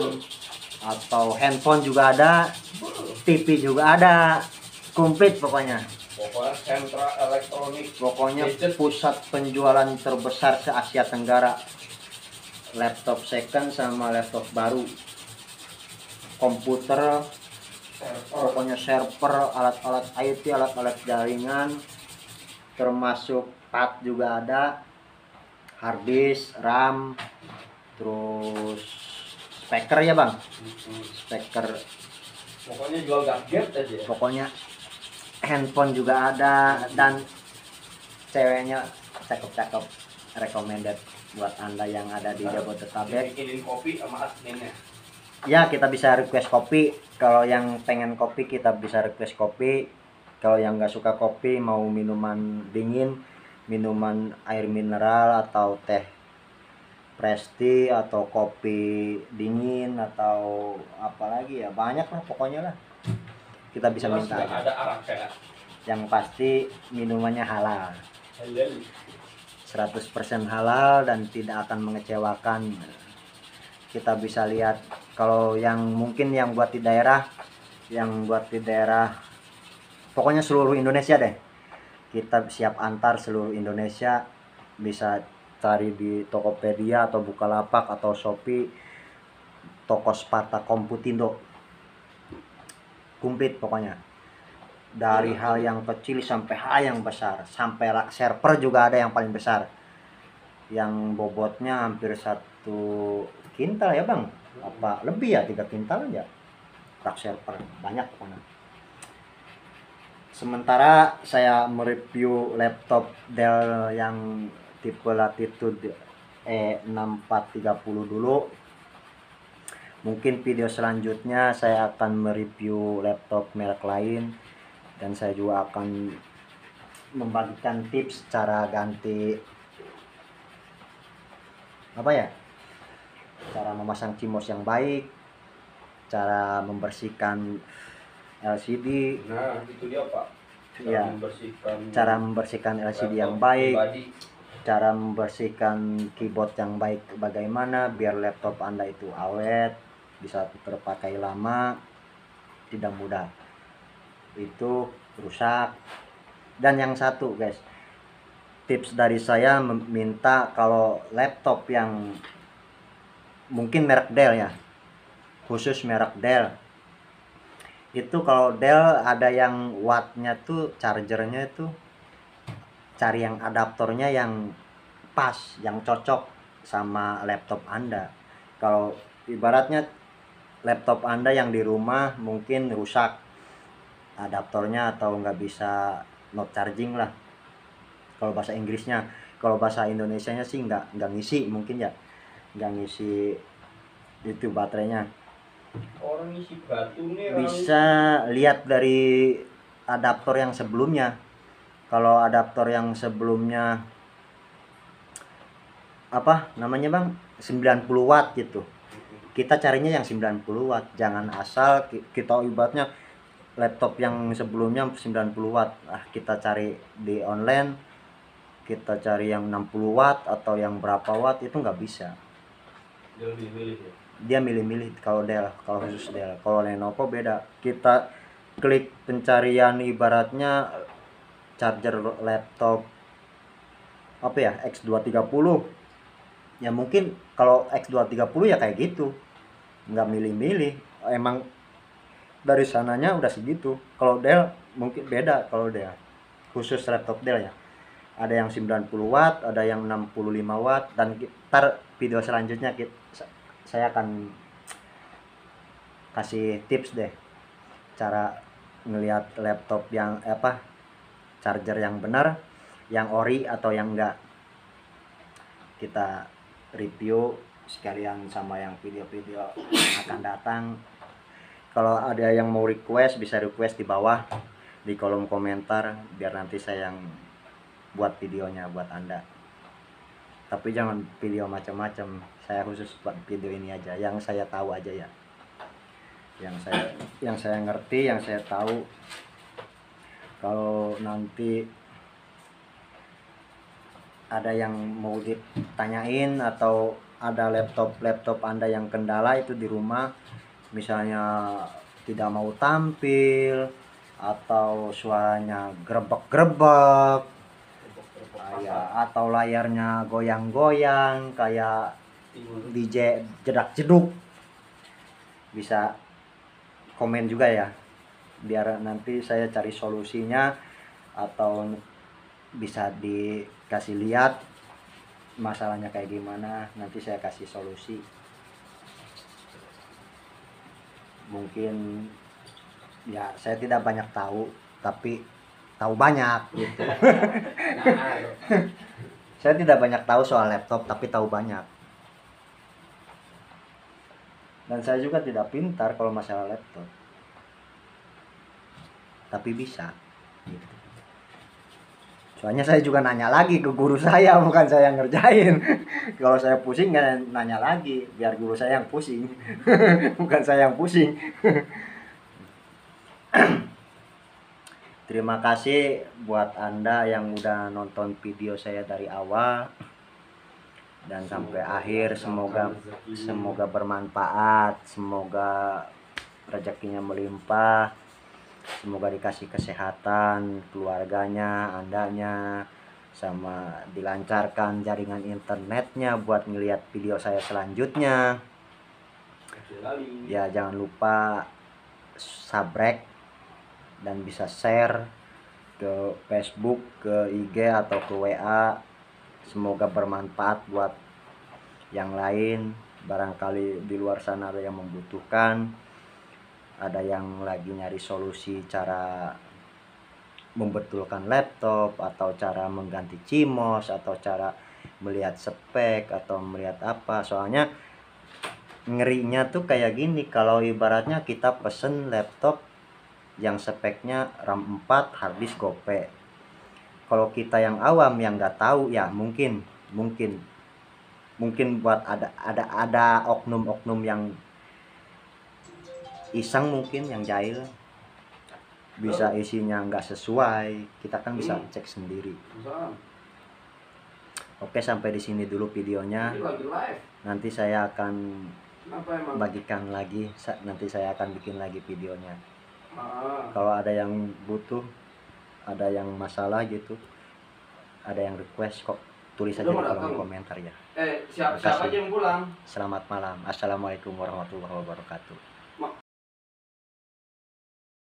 atau handphone juga ada, TV juga ada, komplit pokoknya. Pokoknya sentra elektronik. Pokoknya pusat penjualan terbesar se Asia Tenggara. Laptop second sama laptop baru, komputer, pokoknya server, alat-alat IT, alat-alat jaringan, termasuk pad juga ada, hard disk, RAM, terus speaker ya bang, speaker. Pokoknya jual gadget aja. Pokoknya handphone juga ada, dan ceweknya cakep-cakep, recommended buat anda yang ada di Jabodetabek. Bikinin kopi sama adminnya. Ya kita bisa request kopi, kalau yang pengen kopi kita bisa request kopi. Kalau yang nggak suka kopi, mau minuman dingin, minuman air mineral atau teh presti atau kopi dingin atau apalagi ya, banyak lah pokoknya lah, kita bisa Jelas minta nggak aja. ada arak-arak. Yang pasti minumannya halal, Halal. 100% halal dan tidak akan mengecewakan. Kita bisa lihat kalau yang mungkin yang buat di daerah, pokoknya seluruh Indonesia deh, kita siap antar seluruh Indonesia. Bisa cari di Tokopedia atau Bukalapak atau Shopee, toko Sparta Komputindo, komplit pokoknya, dari hal yang kecil sampai hal yang besar, sampai server juga ada yang paling besar, yang bobotnya hampir 1 kintal ya bang, apa lebih ya, 3 kintal aja rak server, banyak pokoknya. Sementara saya mereview laptop Dell yang tipe Latitude E6430 dulu. Mungkin video selanjutnya saya akan mereview laptop merek lain, dan saya juga akan membagikan tips cara ganti cara memasang CMOS yang baik, cara membersihkan LCD. Nah, itu dia Pak. Iya. Cara membersihkan LCD yang baik, cara membersihkan keyboard yang baik bagaimana biar laptop Anda itu awet, bisa terpakai lama, tidak mudah itu rusak. Dan yang satu guys, tips dari saya meminta kalau laptop yang mungkin merek Dell ya, khusus merek Dell itu, kalau Dell ada yang wattnya tuh, chargernya itu cari yang adaptornya yang pas, yang cocok sama laptop Anda. Kalau ibaratnya laptop Anda yang di rumah mungkin rusak adaptornya atau nggak bisa not charging lah kalau bahasa Inggrisnya. Kalau bahasa Indonesianya sih nggak ngisi, mungkin ya nggak ngisi itu baterainya. Orang isi batu nih. Bisa lihat dari adaptor yang sebelumnya. Kalau adaptor yang sebelumnya apa namanya bang, 90 watt gitu, kita carinya yang 90 watt. Jangan asal kita ibaratnya laptop yang sebelumnya 90 watt, kita cari di online, kita cari yang 60 watt atau yang berapa watt, itu nggak bisa. Dia milih-milih kalau Dell, kalau khusus Dell. Kalau Lenovo beda, kita klik pencarian ibaratnya charger laptop apa ya, X230 ya, mungkin kalau X230 ya kayak gitu, nggak milih-milih, emang dari sananya udah segitu. Kalau Dell mungkin beda, kalau Dell khusus laptop Dell ya. ada yang 90 watt, ada yang 65 watt, dan ntar video selanjutnya saya akan kasih tips deh cara ngelihat laptop yang charger yang benar, yang ori atau yang enggak. Kita review sekalian sama yang video-video yang akan datang. Kalau ada yang mau request, bisa request di bawah di kolom komentar, biar nanti saya yang buat videonya buat Anda. Tapi jangan video macam-macam, saya khusus buat video ini aja, yang saya tahu aja ya, yang saya ngerti, yang saya tahu. Kalau nanti ada yang mau ditanyain atau ada laptop Anda yang kendala itu di rumah, misalnya tidak mau tampil atau suaranya grebek-grebek, atau layarnya goyang-goyang kayak DJ jedak-jeduk, bisa komen juga ya, biar nanti saya cari solusinya, atau bisa dikasih lihat masalahnya kayak gimana, nanti saya kasih solusi. Mungkin ya saya tidak banyak tahu, tapi tahu banyak gitu. Saya tidak banyak tahu soal laptop, tapi tahu banyak. Dan saya juga tidak pintar kalau masalah laptop, tapi bisa gitu. Soalnya saya juga nanya lagi ke guru saya, bukan saya yang ngerjain. Kalau saya pusing kan nanya lagi, biar guru saya yang pusing. Bukan saya yang pusing. Terima kasih buat Anda yang udah nonton video saya dari awal dan sampai akhir. Semoga bermanfaat, semoga rezekinya melimpah, semoga dikasih kesehatan keluarganya, Andanya, sama dilancarkan jaringan internetnya buat ngelihat video saya selanjutnya. Ya jangan lupa subscribe dan bisa share ke Facebook, ke IG atau ke WA. Semoga bermanfaat buat yang lain. Barangkali di luar sana ada yang membutuhkan, ada yang lagi nyari solusi cara membetulkan laptop, atau cara mengganti CMOS, atau cara melihat spek, atau melihat apa. Soalnya ngerinya tuh kayak gini, kalau ibaratnya kita pesen laptop yang speknya RAM 4, harddisk gope. Kalau kita yang awam yang nggak tahu ya, mungkin buat ada oknum-oknum yang iseng, mungkin yang jahil, bisa isinya nggak sesuai, kita kan bisa cek sendiri. Oke, sampai di sini dulu videonya. Nanti saya akan bagikan lagi, nanti saya akan bikin lagi videonya. Kalau ada yang butuh, ada yang masalah gitu, ada yang request, kok tulis aja di kolom komentar ya. Siapa aja yang pulang. Selamat malam. Assalamualaikum warahmatullahi wabarakatuh.